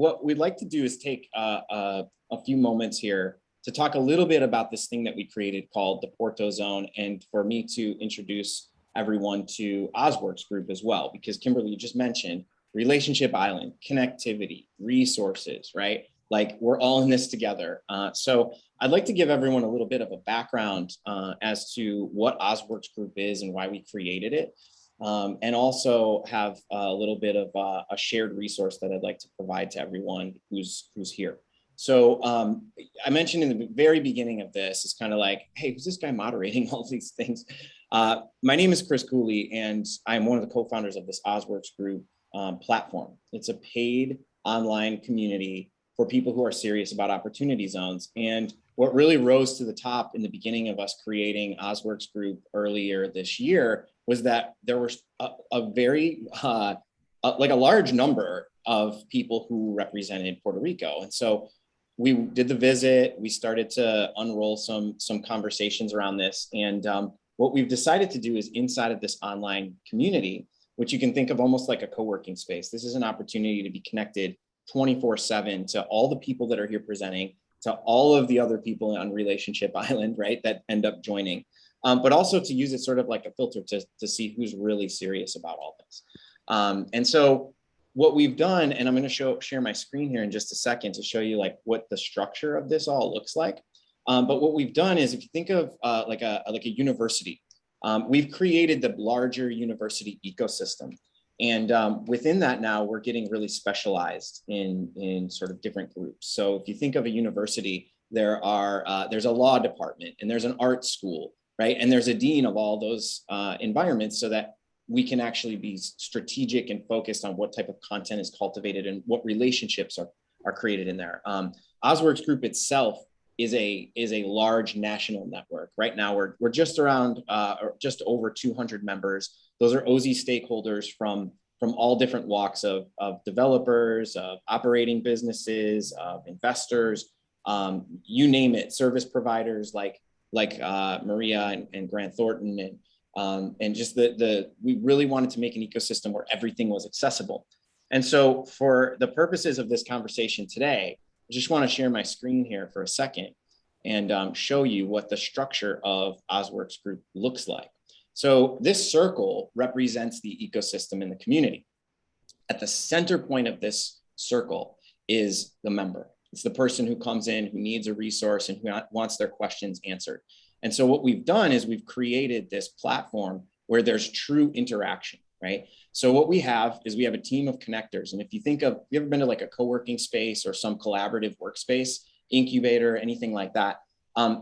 What we'd like to do is take a few moments here to talk a little bit about this thing that we created called the Porto Zone, and for me to introduce everyone to OZworks Group as well, because Kimberly, you just mentioned relationship island, connectivity, resources, right? Like we're all in this together. So I'd like to give everyone a little bit of a background as to what OZworks Group is and why we created it. And also have a little bit of a shared resource that I'd like to provide to everyone who's here. So I mentioned in the very beginning of this, it's kind of like, hey, who's this guy moderating all these things? My name is Chris Cooley, and I'm one of the co-founders of this OZworks Group platform. It's a paid online community for people who are serious about opportunity zones. And what really rose to the top in the beginning of us creating OZworks Group earlier this year was that there was a very, like a large number of people who represented Puerto Rico. And so we did the visit, we started to unroll some conversations around this. And what we've decided to do is inside of this online community, which you can think of almost like a co-working space. This is an opportunity to be connected 24/7 to all the people that are here presenting, to all of the other people on Relationship Island, right, that end up joining. But also to use it sort of like a filter to see who's really serious about all this. And so what we've done, and I'm going to share my screen here in just a second to show you like what the structure of this all looks like. But what we've done is, if you think of like a university, we've created the larger university ecosystem. And within that now, we're getting really specialized in sort of different groups. So if you think of a university, there's a law department, and there's an art school, right? And there's a dean of all those environments, so that we can actually be strategic and focused on what type of content is cultivated and what relationships are created in there. OZworks Group itself is a large national network. Right now, we're just around or just over 200 members. Those are OZ stakeholders from all different walks of developers, of operating businesses, of investors, you name it, service providers like Maria and Grant Thornton, and just we really wanted to make an ecosystem where everything was accessible. And so for the purposes of this conversation today, I just want to share my screen here for a second and show you what the structure of OZworks Group looks like. So this circle represents the ecosystem in the community. At the center point of this circle is the member. It's the person who comes in, who needs a resource and who wants their questions answered. And so what we've done is we've created this platform where there's true interaction, right? So what we have is we have a team of connectors. And if you think of, you ever been to like a co-working space or some collaborative workspace, incubator, anything like that,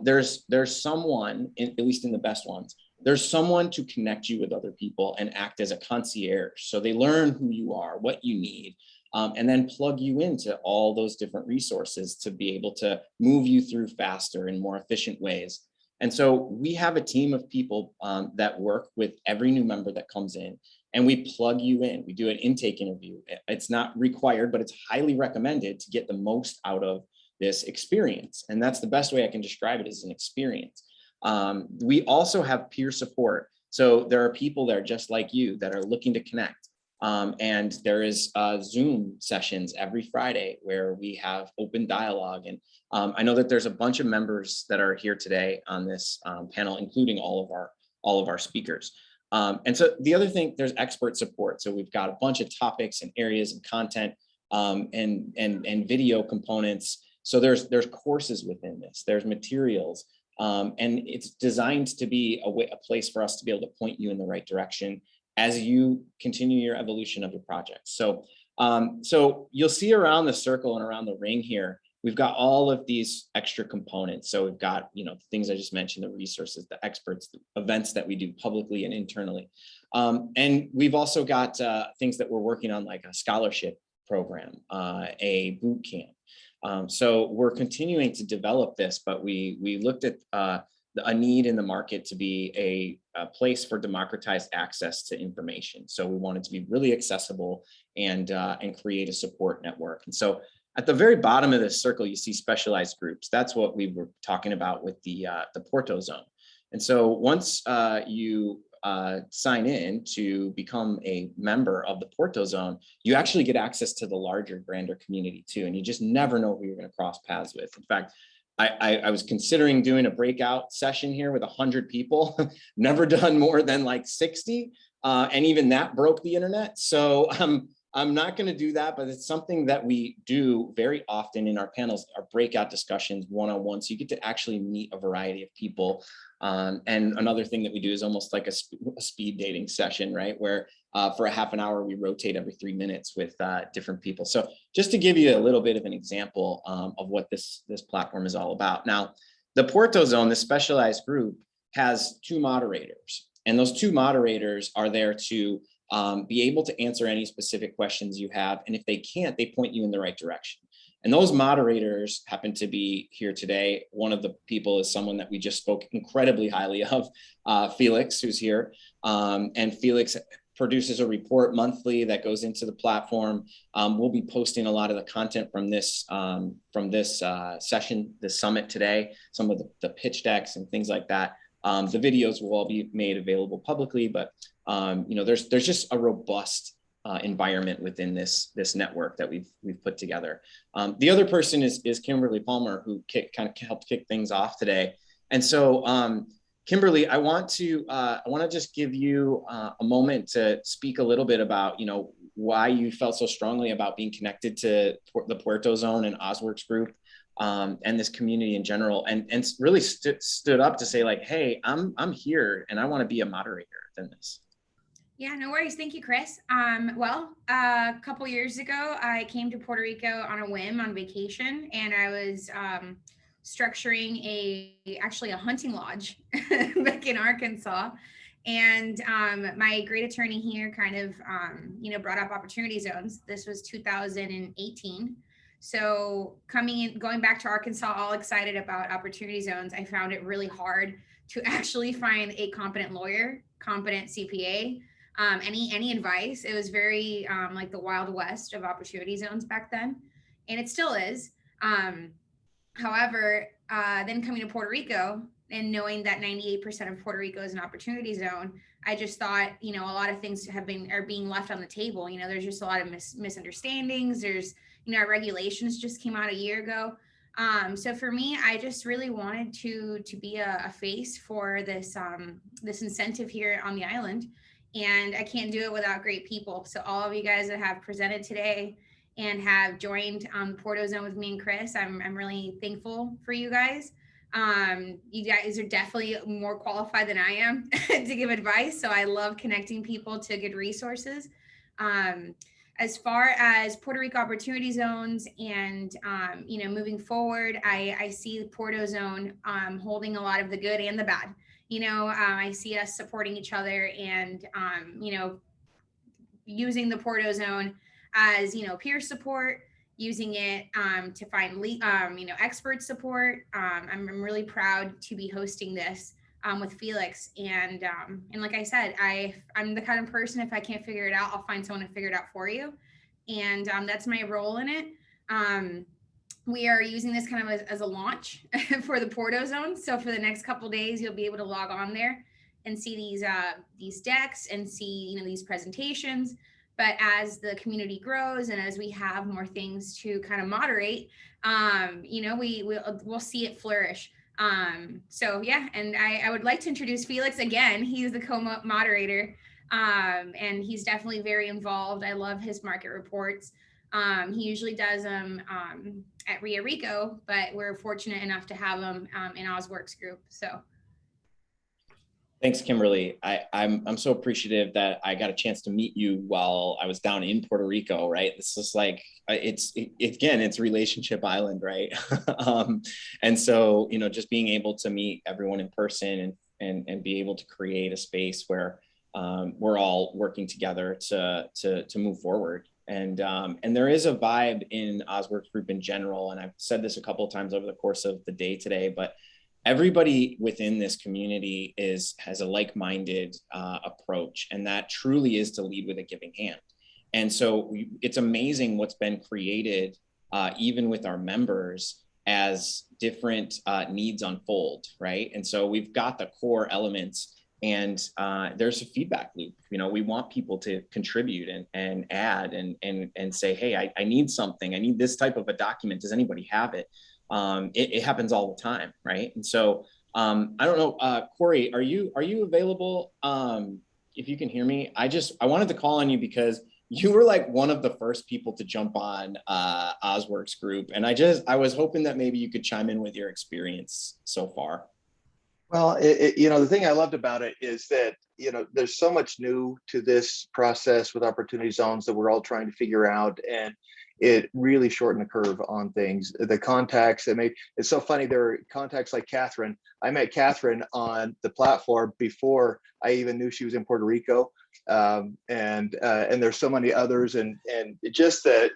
there's someone, at least in the best ones, there's someone to connect you with other people and act as a concierge. So they learn who you are, what you need, and then plug you into all those different resources to be able to move you through faster and more efficient ways. And so we have a team of people that work with every new member that comes in, and we plug you in. We do an intake interview. It's not required, but it's highly recommended to get the most out of this experience. And that's the best way I can describe it, as an experience. We also have peer support. So there are people that are just like you that are looking to connect. And there is Zoom sessions every Friday where we have open dialogue. And I know that there's a bunch of members that are here today on this panel, including all of our speakers. And so the other thing, there's expert support. So we've got a bunch of topics and areas and content and video components. So there's courses within this, there's materials, and it's designed to be a place for us to be able to point you in the right direction as you continue your evolution of your project. So, so you'll see around the circle and around the ring here, we've got all of these extra components. So we've got, the things I just mentioned, the resources, the experts, the events that we do publicly and internally. And we've also got things that we're working on, like a scholarship program, a boot camp. So we're continuing to develop this, but we looked at a need in the market to be a place for democratized access to information. So we wanted to be really accessible and create a support network. And so at the very bottom of this circle, you see specialized groups. That's what we were talking about with the Porto Zone. And so once you sign in to become a member of the Porto Zone, you actually get access to the larger, grander community too. And you just never know who you're going to cross paths with. In fact, I was considering doing a breakout session here with 100 people, never done more than like 60. And even that broke the internet. So I'm not going to do that, but it's something that we do very often in our panels, our breakout discussions, one-on-one. So you get to actually meet a variety of people. And another thing that we do is almost like a speed dating session, right? Where for a half an hour, we rotate every 3 minutes with different people. So just to give you a little bit of an example of what this platform is all about. Now, the Puerto Zone, the specialized group, has 2 moderators. And those 2 moderators are there to be able to answer any specific questions you have. And if they can't, they point you in the right direction. And those moderators happen to be here today. One of the people is someone that we just spoke incredibly highly of, Felix, who's here. And Felix produces a report monthly that goes into the platform. We'll be posting a lot of the content from this session, this summit today, some of the pitch decks and things like that. The videos will all be made available publicly, but there's just a robust environment within this network that we've put together. The other person is Kimberly Palmer, who kind of helped kick things off today. And so, Kimberly, I want to just give you a moment to speak a little bit about why you felt so strongly about being connected to the Puerto Zone and OZworks Group. And this community in general, and really stood up to say like, hey, I'm here and I want to be a moderator in this. Yeah, no worries. Thank you, Chris. Well, a couple years ago, I came to Puerto Rico on a whim on vacation, and I was structuring actually a hunting lodge back in Arkansas. And my great attorney here kind of, brought up opportunity zones. This was 2018. So going back to Arkansas, all excited about opportunity zones, I found it really hard to actually find a competent lawyer, competent CPA, any advice. It was very like the Wild West of opportunity zones back then, and it still is. However, then coming to Puerto Rico and knowing that 98% of Puerto Rico is an opportunity zone, I just thought, a lot of things are being left on the table. There's just a lot of misunderstandings. There's our regulations just came out a year ago. So for me, I just really wanted to be a face for this incentive here on the island. And I can't do it without great people. So all of you guys that have presented today and have joined Porto Zone with me and Chris, I'm really thankful for you guys. You guys are definitely more qualified than I am to give advice. So I love connecting people to good resources. As far as Puerto Rico opportunity zones and, moving forward, I see the Porto Zone holding a lot of the good and the bad. I see us supporting each other and, using the Porto Zone as, peer support, using it to find, expert support. I'm really proud to be hosting this with Felix. And like I said, I'm the kind of person, if I can't figure it out, I'll find someone to figure it out for you. And that's my role in it. We are using this kind of as a launch for the Porto Zone. So for the next couple of days, you'll be able to log on there and see these decks and see, these presentations. But as the community grows and as we have more things to kind of moderate, we'll see it flourish. So yeah, and I would like to introduce Felix again. He's the co-moderator, and he's definitely very involved. I love his market reports. He usually does them at Rio Rico, but we're fortunate enough to have him in OZworks Group. So. Thanks, Kimberly. I'm so appreciative that I got a chance to meet you while I was down in Puerto Rico, right? This is like, it's Relationship Island, right? And so, just being able to meet everyone in person and be able to create a space where we're all working together to move forward. And there is a vibe in OZworks Group in general, and I've said this a couple of times over the course of the day today, but everybody within this community has a like-minded approach, and that truly is to lead with a giving hand. And so it's amazing what's been created, even with our members, as different needs unfold, right? And so we've got the core elements And there's a feedback loop. We want people to contribute and add and say, hey, I need something. I need this type of a document. Does anybody have it? It happens all the time, right? And so I don't know, Corey, are you available? If you can hear me, I wanted to call on you because you were like one of the first people to jump on OZworks Group, and I was hoping that maybe you could chime in with your experience so far. Well, the thing I loved about it is that, there's so much new to this process with opportunity zones that we're all trying to figure out. And it really shortened the curve on things. The contacts it's so funny. There are contacts like Catherine. I met Catherine on the platform before I even knew she was in Puerto Rico. And there's so many others, and just the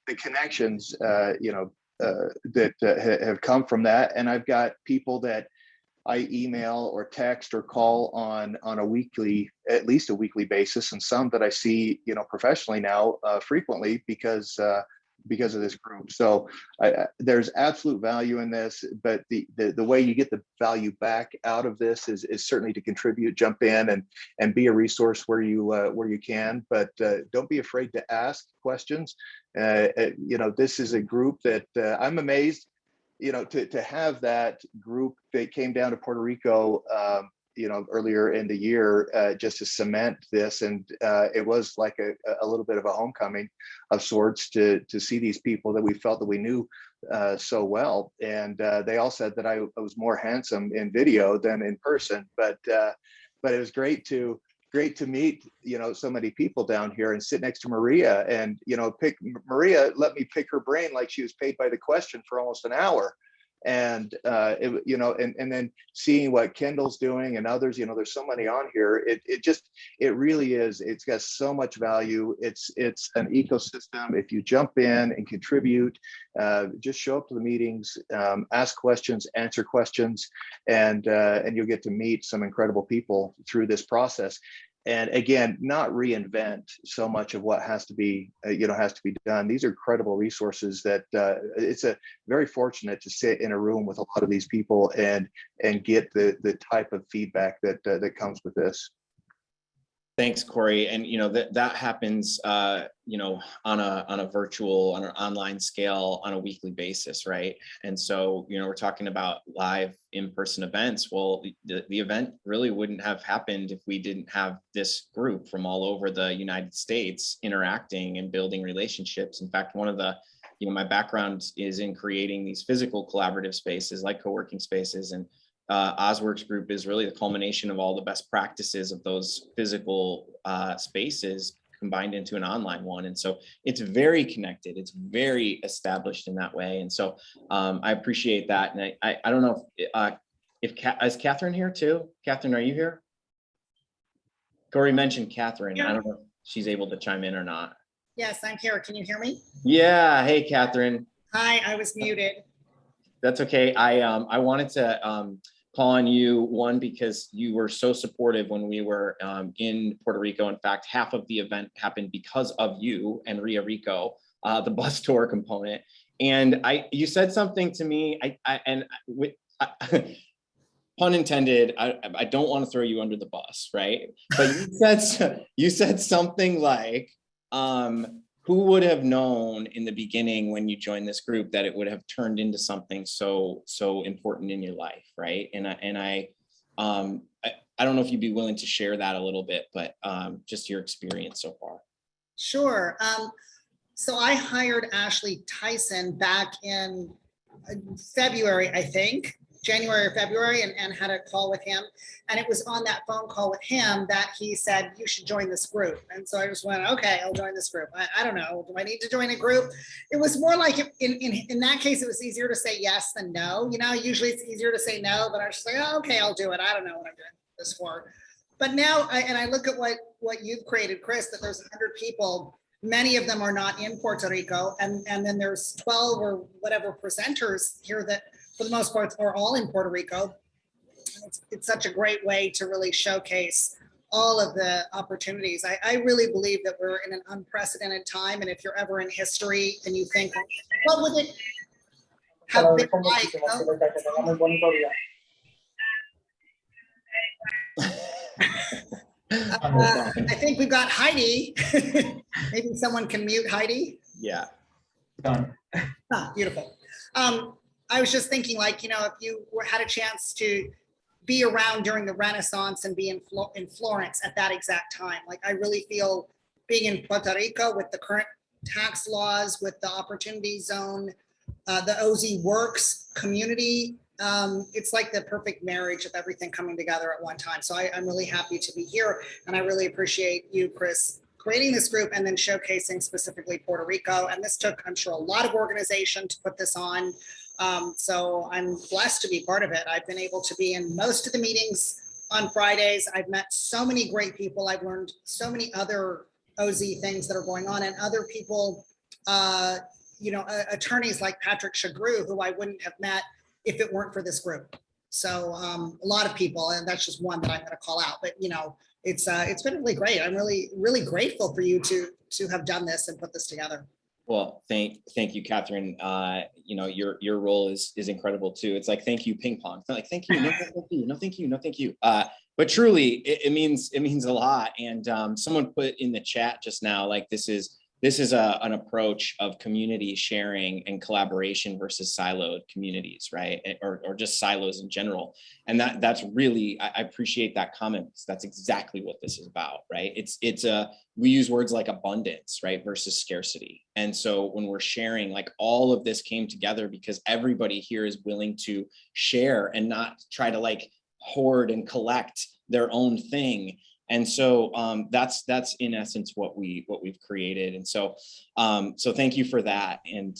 connections, that have come from that. And I've got people that I email or text or call on at least a weekly basis, and some that I see, professionally now frequently because of this group. So there's absolute value in this, but the way you get the value back out of this is certainly to contribute, jump in and be a resource where you can, but don't be afraid to ask questions. This is a group that I'm amazed, to have that group that came down to Puerto Rico, earlier in the year, just to cement this. And it was like a little bit of a homecoming of sorts to see these people that we felt that we knew so well. And they all said that I was more handsome in video than in person, but it was great to meet, so many people down here and sit next to Maria and, Maria let me pick her brain like she was paid by the question for almost an hour. And, and then seeing what Kendall's doing and others, there's so many on here. It really is. It's got so much value. It's an ecosystem. If you jump in and contribute, just show up to the meetings, ask questions, answer questions, and you'll get to meet some incredible people through this process. And again, not reinvent so much of what has to be done. These are credible resources that it's a very fortunate to sit in a room with a lot of these people and get the type of feedback that comes with this. Thanks, Corey. And that happens on a virtual, on an online scale on a weekly basis, right? And so we're talking about live in-person events. Well, the event really wouldn't have happened if we didn't have this group from all over the United States interacting and building relationships. In fact, one of the my background is in creating these physical collaborative spaces like co-working spaces, and OZworks Group is really the culmination of all the best practices of those physical spaces combined into an online one. And so it's very connected. It's very established in that way. And so I appreciate that. And I don't know if is Catherine here too? Catherine, are you here? Corey mentioned Catherine. Yeah. I don't know if she's able to chime in or not. Yes, I'm here. Can you hear me? Yeah. Hey, Catherine. Hi, I was muted. That's okay. I wanted to call on you, one, because you were so supportive when we were in Puerto Rico. In fact, half of the event happened because of you and Ria Rico, the bus tour component. And you said something to me, pun intended, I don't want to throw you under the bus, right? But you said something like, who would have known in the beginning when you joined this group that it would have turned into something so important in your life, right? And I don't know if you'd be willing to share that a little bit, but just your experience so far. Sure. So I hired Ashley Tyson back in February, I think. January or February, and had a call with him. And it was on that phone call with him that he said, you should join this group. And so I just went, okay, I'll join this group. I don't know, do I need to join a group? It was more like, in that case, it was easier to say yes than no. Usually it's easier to say no, but I was just like, oh, okay, I'll do it. I don't know what I'm doing this for. But now, I look at what you've created, Chris, that there's 100 people. Many of them are not in Puerto Rico. And then there's 12 or whatever presenters here that, for the most part, are all in Puerto Rico. It's such a great way to really showcase all of the opportunities. I really believe that we're in an unprecedented time. And if you're ever in history and you think, what would it have been like? I think we've got Heidi. Maybe someone can mute Heidi. Yeah. Done. Beautiful. I was just thinking, like, you know, if you had a chance to be around during the Renaissance and be in Florence at that exact time, like, I really feel being in Puerto Rico with the current tax laws, with the opportunity zone, the OZworks community, it's like the perfect marriage of everything coming together at one time. So I'm really happy to be here, and I really appreciate you, Chris, creating this group and then showcasing specifically Puerto Rico. And this took, I'm sure, a lot of organization to put this on. So I'm blessed to be part of it. I've been able to be in most of the meetings on Fridays. I've met so many great people. I've learned so many other OZ things that are going on, and other people, you know, attorneys like Patrick Chagru, who I wouldn't have met if it weren't for this group. So a lot of people, and that's just one that I'm going to call out. But you know, it's been really great. I'm really grateful for you to have done this and put this together. Well, thank you, Catherine. You know, your role is incredible too. It's like, thank you, ping pong. It's not like, thank you, no, thank you, no, thank you, no, thank you. But truly, it means a lot. And someone put in the chat just now, like, this is an approach of community sharing and collaboration versus siloed communities, right? Or just silos in general. And that's really, I appreciate that comment, because that's exactly what this is about, right? We use words like abundance, right, versus scarcity. And so when we're sharing, like, all of this came together because everybody here is willing to share and not try to like hoard and collect their own thing. And so that's in essence what we've created. And so thank you for that. And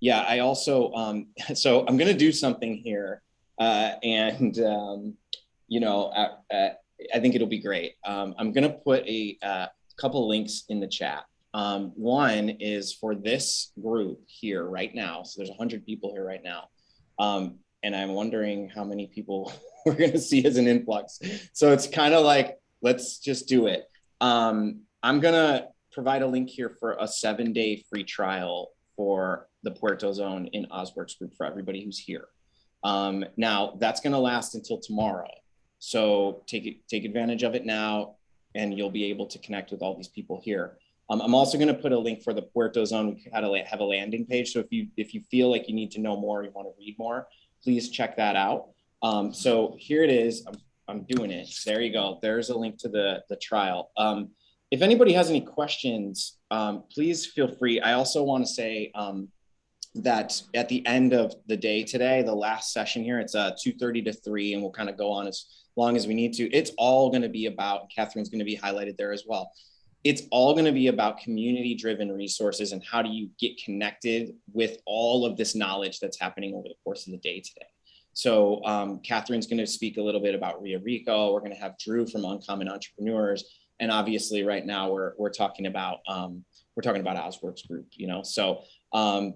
yeah, I also so I'm going to do something here, and you know, I think it'll be great. I'm going to put a couple links in the chat. One is for this group here right now. So there's 100 people here right now. And I'm wondering how many people we're going to see as an influx. So it's kind of like, let's just do it. I'm going to provide a link here for a 7-day free trial for the Puerto Zone in OZworks Group for everybody who's here. Now, that's going to last until tomorrow. So take advantage of it now, and you'll be able to connect with all these people here. I'm also going to put a link for the Puerto Zone. We have a landing page. So if you feel like you need to know more, you want to read more, please check that out. So here it is. I'm doing it. There you go. There's a link to the trial. If anybody has any questions, please feel free. I also want to say that at the end of the day today, the last session here, it's 2:30 to 3, and we'll kind of go on as long as we need to. It's all going to be about, Catherine's going to be highlighted there as well. It's all going to be about community-driven resources and how do you get connected with all of this knowledge that's happening over the course of the day today. So Catherine's going to speak a little bit about Rio Rico. We're going to have Drew from Uncommon Entrepreneurs, and obviously right now we're talking about OZworks Group. You know, so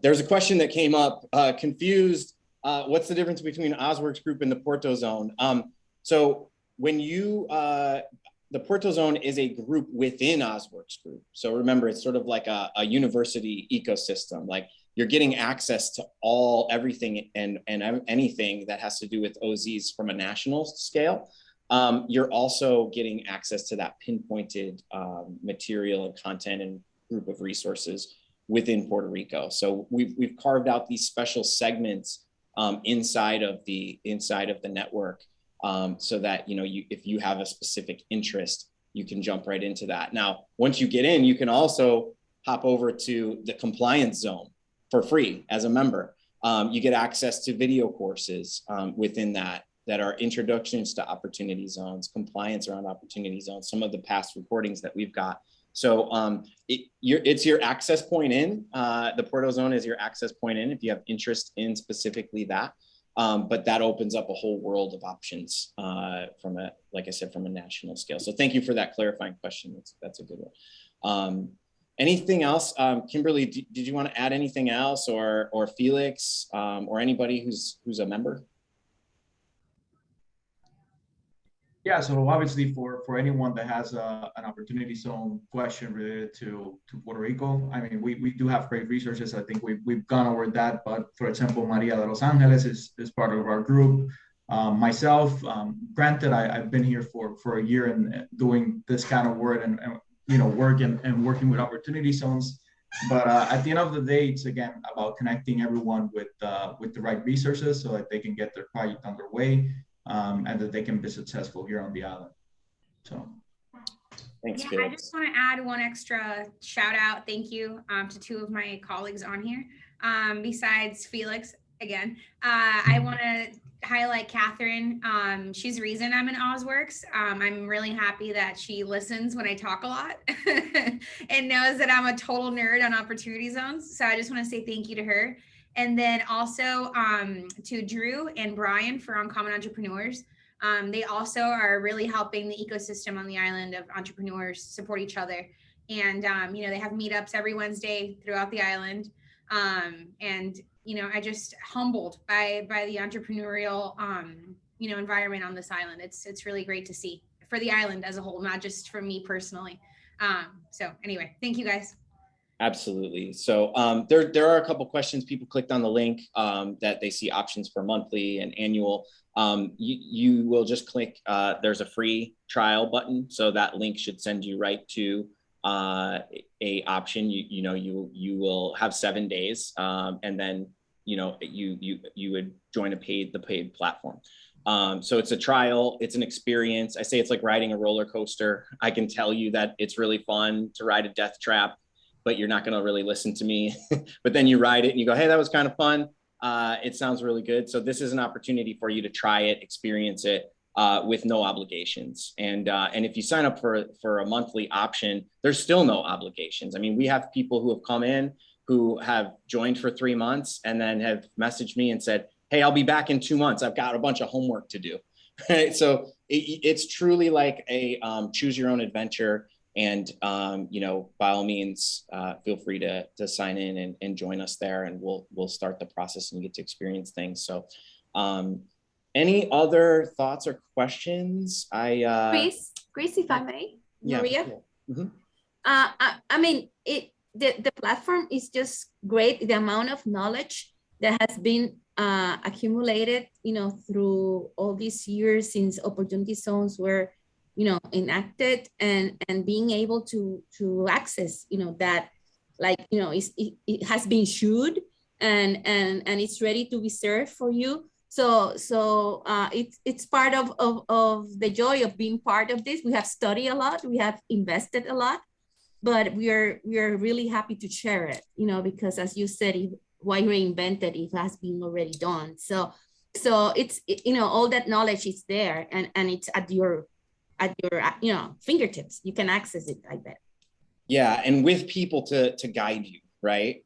there's a question that came up. Confused. What's the difference between OZworks Group and the Porto Zone? So when you the Porto Zone is a group within OZworks Group. So remember, it's sort of like a university ecosystem. Like, you're getting access to everything and anything that has to do with OZs from a national scale. You're also getting access to that pinpointed material and content and group of resources within Puerto Rico. So we've carved out these special segments inside of the network, so that, you know, if you have a specific interest, you can jump right into that. Now, once you get in, you can also hop over to the compliance zone for free as a member. You get access to video courses within that are introductions to opportunity zones, compliance around opportunity zones, some of the past recordings that we've got. So it's your access point in. The Porto Zone is your access point in if you have interest in specifically that. But that opens up a whole world of options like I said, from a national scale. So thank you for that clarifying question. That's a good one. Anything else? Kimberly, did you want to add anything else, or Felix, or anybody who's a member? Yeah, so obviously for anyone that has an opportunity zone question related to Puerto Rico, I mean, we do have great resources. I think we've gone over that, but for example, Maria de Los Angeles is part of our group. Myself, granted, I've been here for a year and doing this kind of work and work and working with opportunity zones. But at the end of the day, it's again about connecting everyone with the right resources so that they can get their project underway and that they can be successful here on the island. So. Thanks, yeah, Felix. I just want to add one extra shout out. Thank you to two of my colleagues on here. Besides Felix, again, I want to highlight Catherine. She's the reason I'm in Osworks. I'm really happy that she listens when I talk a lot and knows that I'm a total nerd on opportunity zones. So I just want to say thank you to her. And then also to Drew and Brian for Uncommon Entrepreneurs. They also are really helping the ecosystem on the island of entrepreneurs support each other. And, they have meetups every Wednesday throughout the island. And, I just humbled by the entrepreneurial, environment on this island. It's really great to see for the island as a whole, not just for me personally. So anyway, thank you guys. Absolutely. So there are a couple questions. People clicked on the link that they see options for monthly and annual. You will just click, there's a free trial button. So that link should send you right to a option. You will have 7 days and then, you would join the paid platform. So it's a trial, it's an experience. I say it's like riding a roller coaster. I can tell you that it's really fun to ride a death trap, but you're not going to really listen to me. But then you ride it and you go, hey, that was kind of fun. It sounds really good. So this is an opportunity for you to try it, experience it with no obligations. And if you sign up for a monthly option, there's still no obligations. I mean, we have people who have come in who have joined for 3 months and then have messaged me and said, hey, I'll be back in 2 months. I've got a bunch of homework to do. Right? So it's truly like a choose your own adventure. And, by all means, feel free to sign in and join us there, and we'll start the process and you get to experience things. So any other thoughts or questions? Chris, if I may, yeah, Maria. cool. Mm-hmm. I mean, the platform is just great. The amount of knowledge that has been accumulated, through all these years since opportunity zones were enacted, and being able to access that, like it has been shewed and it's ready to be served for you. So it's part of the joy of being part of this. We have studied a lot, we have invested a lot, but we are really happy to share it, because as you said, why reinvent it if it has been already done. So it's all that knowledge is there, and it's at your fingertips. You can access it like that. Yeah, and with people to guide you, right?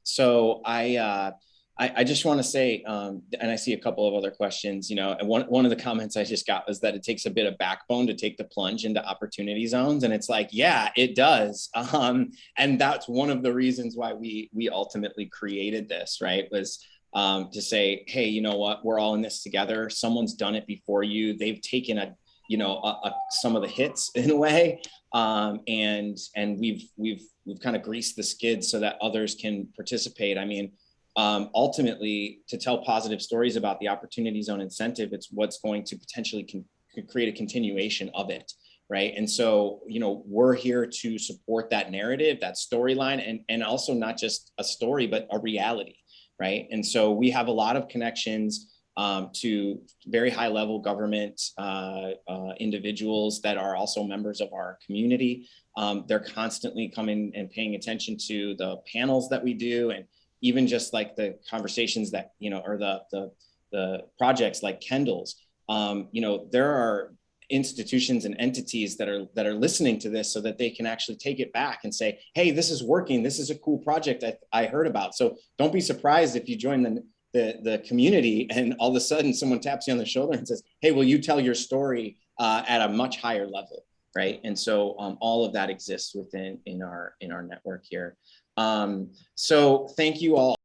So I just want to say, and I see a couple of other questions, and one of the comments I just got was that it takes a bit of backbone to take the plunge into opportunity zones. And it's like, yeah, it does. And that's one of the reasons why we ultimately created this, right? Was to say, hey, you know what, we're all in this together. Someone's done it before you. They've taken some of the hits in a way. And we've kind of greased the skids so that others can participate. I mean, ultimately, to tell positive stories about the opportunity zone incentive, it's what's going to potentially create a continuation of it, right? And so, we're here to support that narrative, that storyline, and also not just a story, but a reality, right? And so we have a lot of connections to very high level government individuals that are also members of our community. They're constantly coming and paying attention to the panels that we do, and even just like the conversations that, or the projects like Kendall's. There are institutions and entities that are listening to this so that they can actually take it back and say, hey, this is working. This is a cool project I heard about. So don't be surprised if you join the community and all of a sudden someone taps you on the shoulder and says, hey, will you tell your story at a much higher level, right? And so all of that exists in our network here. So thank you all.